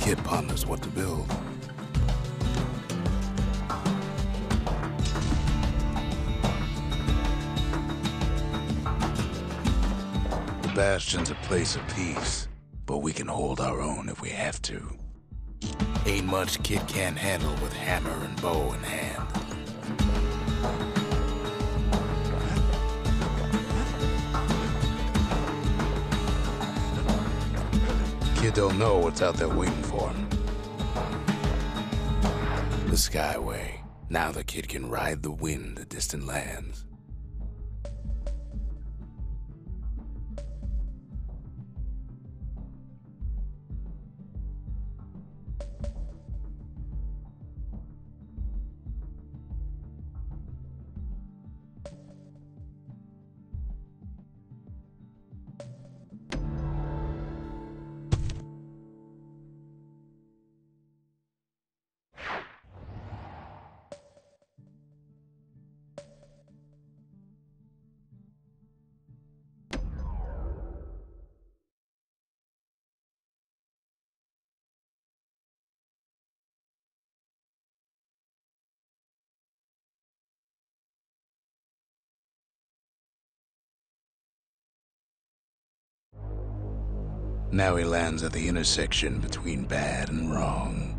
kid ponders what to build. The Bastion's a place of peace, but we can hold our own if we have to. Ain't much kid can't handle with hammer and bow in hand. Kid don't know what's out there waiting for him. The Skyway. Now the kid can ride the wind to distant lands. Now he lands at the intersection between bad and wrong.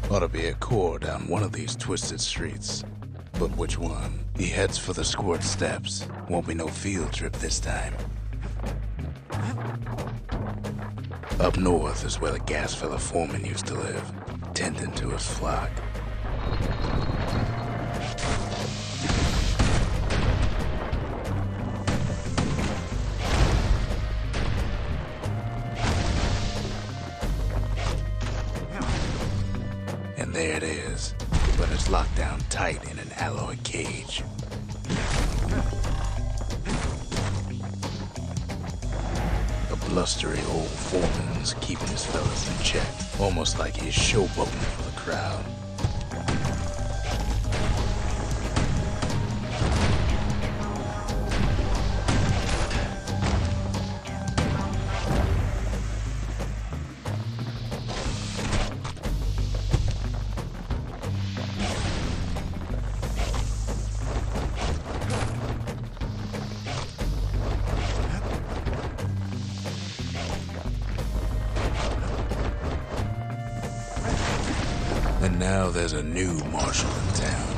Ought to be a core down one of these twisted streets. But which one? He heads for the squirt steps. Won't be no field trip this time. Up north is where the gas fella foreman used to live, tending to his flock. And there it is, but it's locked down tight in an alloy cage. A blustery old foreman's keeping his fellas in check, almost like he's showboating for the crowd. And now there's a new marshal in town.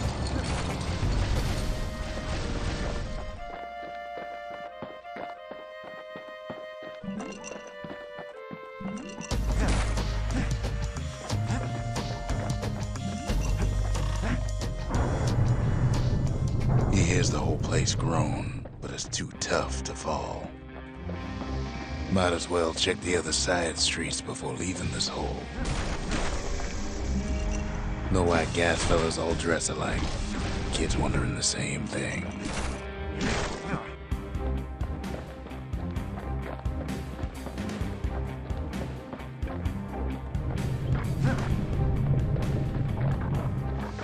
He hears the whole place groan, but it's too tough to fall. Might as well check the other side streets before leaving this hole. No white gas fellas all dress alike. Kids wondering the same thing.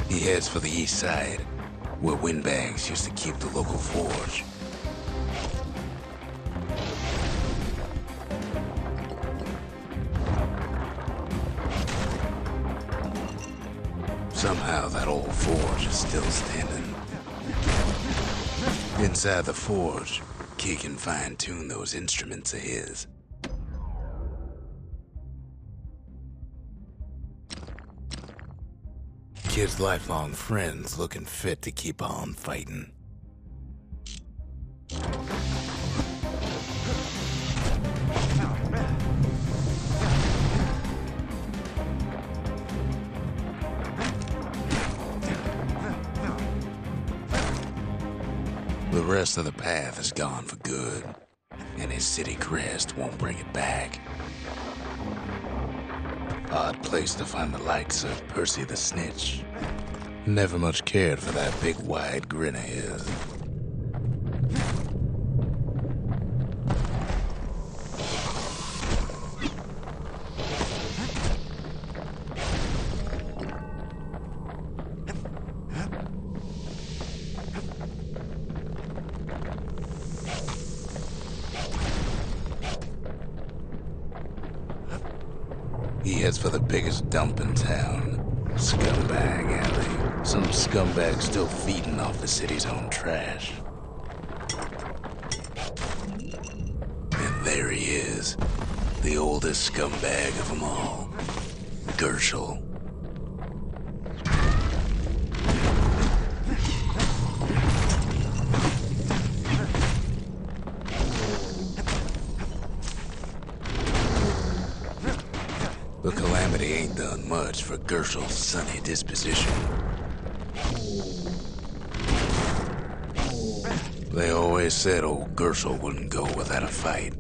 He heads for the east side, where windbags used to keep the local forge. Somehow that old forge is still standing. Inside the forge, Kid can fine-tune those instruments of his. Kid's lifelong friends looking fit to keep on fighting. The rest of the path is gone for good, and his city crest won't bring it back. Odd place to find the likes of Percy the Snitch. Never much cared for that big wide grin of his. He heads for the biggest dump in town. Scumbag Alley. Some scumbag still feeding off the city's own trash. And there he is. The oldest scumbag of them all. Gershel. The Calamity ain't done much for Gershel's sunny disposition. They always said old Gershel wouldn't go without a fight.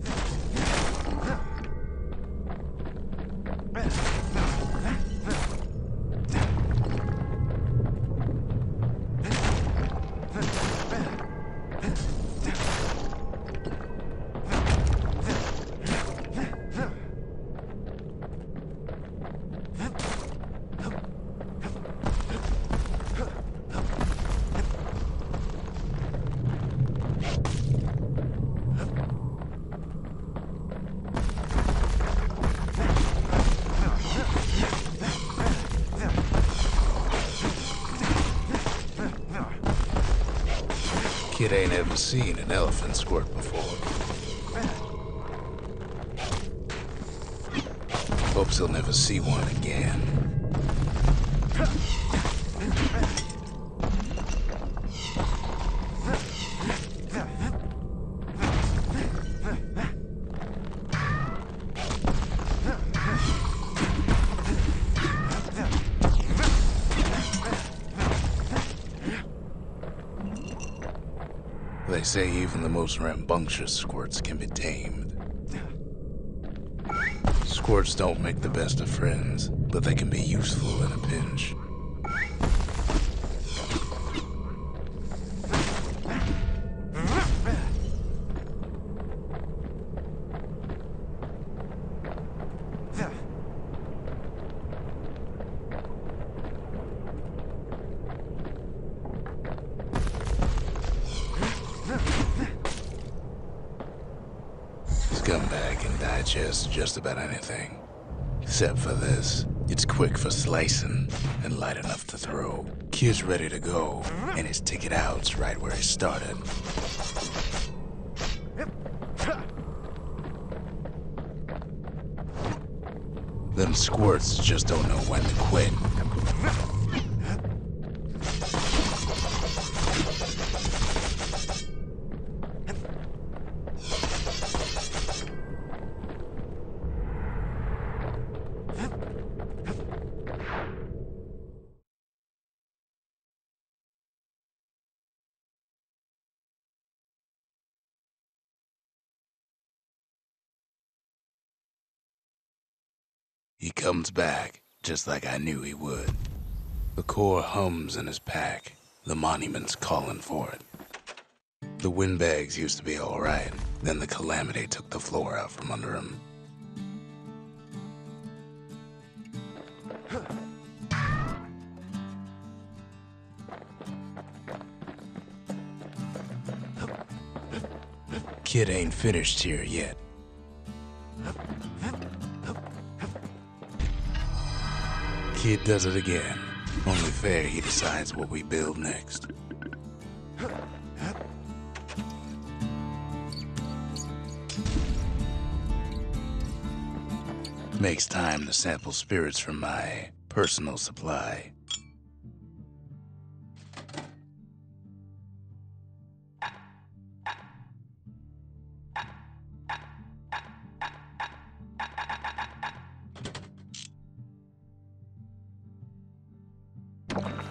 Kid ain't ever seen an elephant squirt before. Hopes he'll never see one again. They say even the most rambunctious squirts can be tamed. Squirts don't make the best of friends, but they can be useful in a pinch. Scumbag can digest just about anything. Except for this. It's quick for slicing and light enough to throw. Kid's ready to go, and his ticket out's right where he started. Them squirts just don't know when to quit. He comes back, just like I knew he would. The core hums in his pack. The monument's calling for it. The windbags used to be all right. Then the Calamity took the floor out from under him. Kid ain't finished here yet. Kid does it again. Only fair he decides what we build next. Makes time to sample spirits from my personal supply.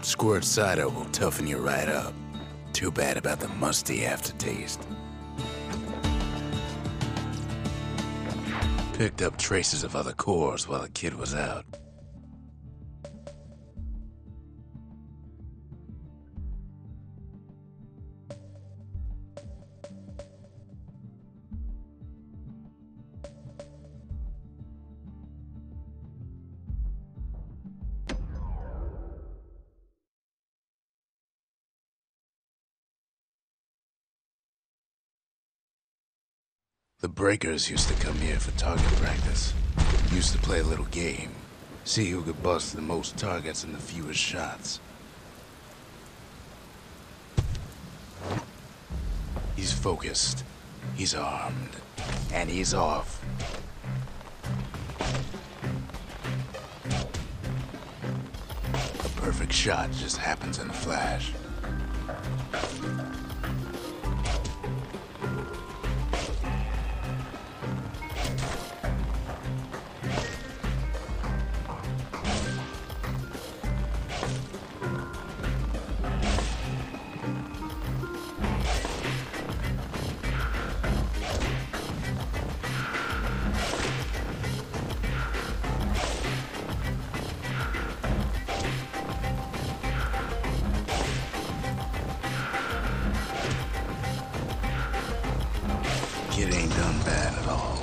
Squirt cider will toughen you right up. Too bad about the musty aftertaste. Picked up traces of other cores while the kid was out. The breakers used to come here for target practice. Used to play a little game. See who could bust the most targets in the fewest shots. He's focused. He's armed. And he's off. A perfect shot just happens in a flash. It ain't done bad at all.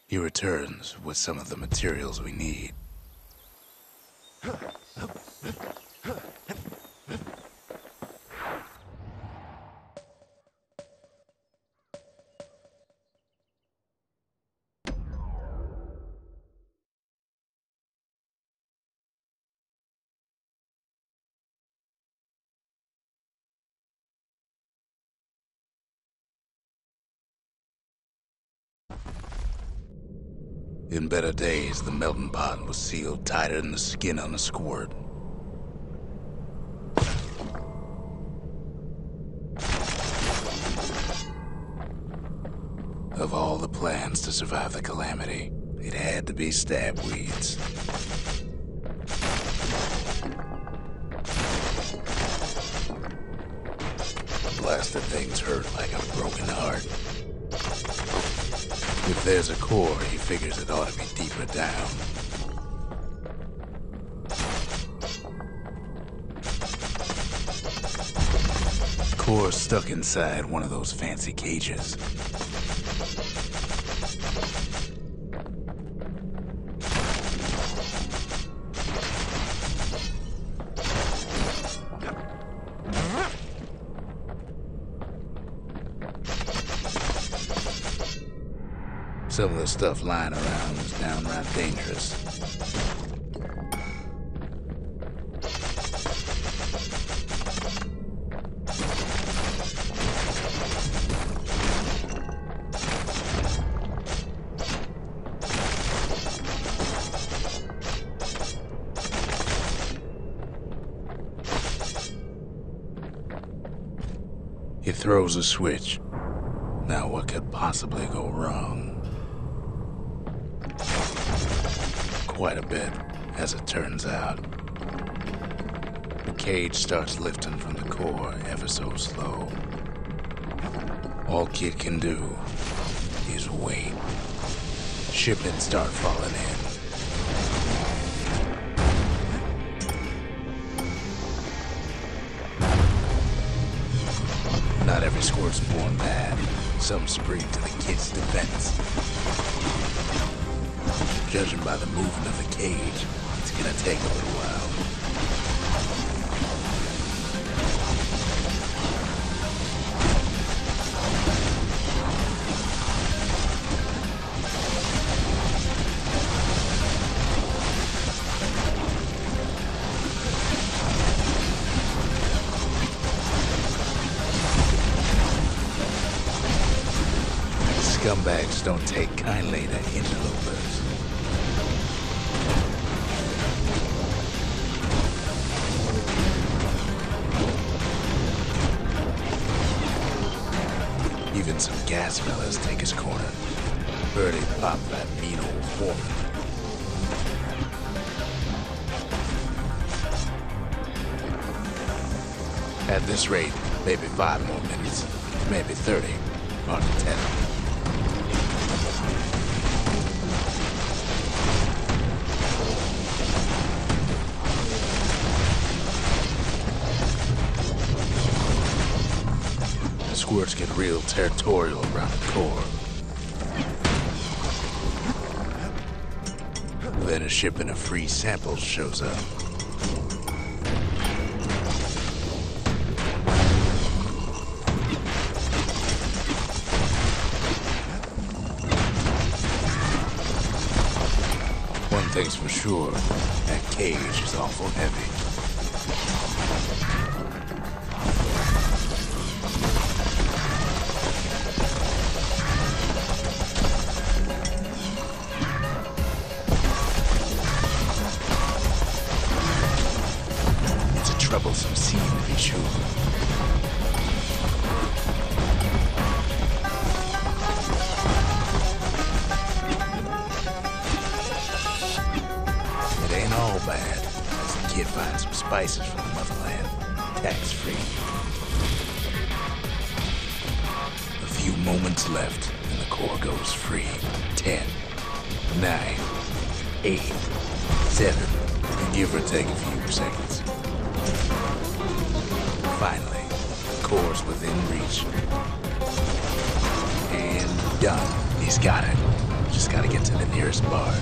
He returns with some of the materials we need. In better days, the melting pot was sealed tighter than the skin on a squirt. Of all the plans to survive the calamity, it had to be stab weeds. Blasted things hurt like a broken heart. If there's a core, he figures it ought to be deeper down. Core stuck inside one of those fancy cages. Some of the stuff lying around is downright dangerous. He throws a switch. Now what could possibly go wrong? Quite a bit, as it turns out. The cage starts lifting from the core ever so slow. All Kid can do is wait. Shipments start falling in. Not every squirt's born bad. Some spring to the Kid's defense. Judging by the movement of the cage, it's gonna take a little while. Scumbags don't take kindly to interlopers. Even some gas fellas take his corner. Birdie pop that mean old foreman. At this rate, maybe 5 more minutes, maybe 30, or 10. squirts get real territorial around the core. Then a shipment of free samples shows up. One thing's for sure, that cage is awful heavy. It's a troublesome scene to be sure. All bad, as the kid finds some spices from the motherland, tax-free. A few moments left, and the core goes free. 10, 9, 8, 7, give or take a few seconds. Finally, the core's within reach. And done. He's got it. Just gotta get to the nearest barge.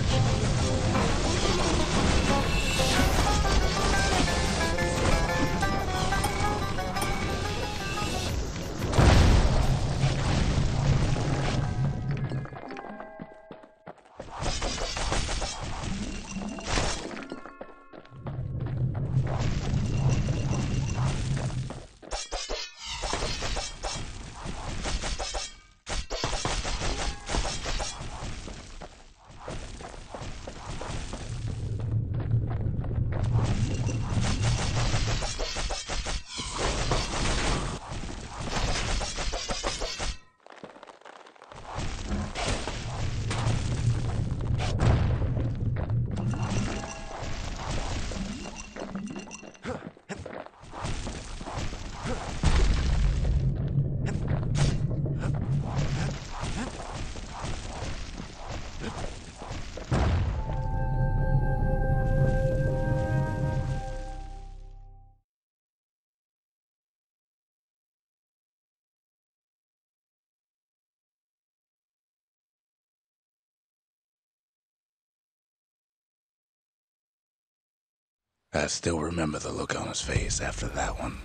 I still remember the look on his face after that one.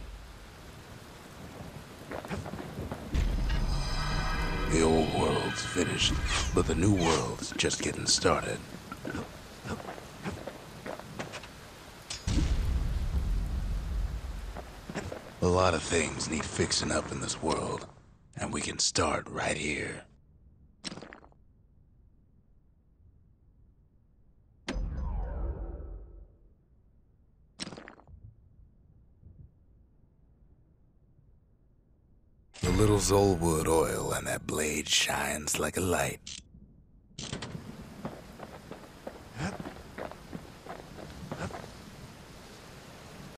The old world's finished, but the new world's just getting started. A lot of things need fixing up in this world, and we can start right here. The little Zolwood oil and that blade shines like a light.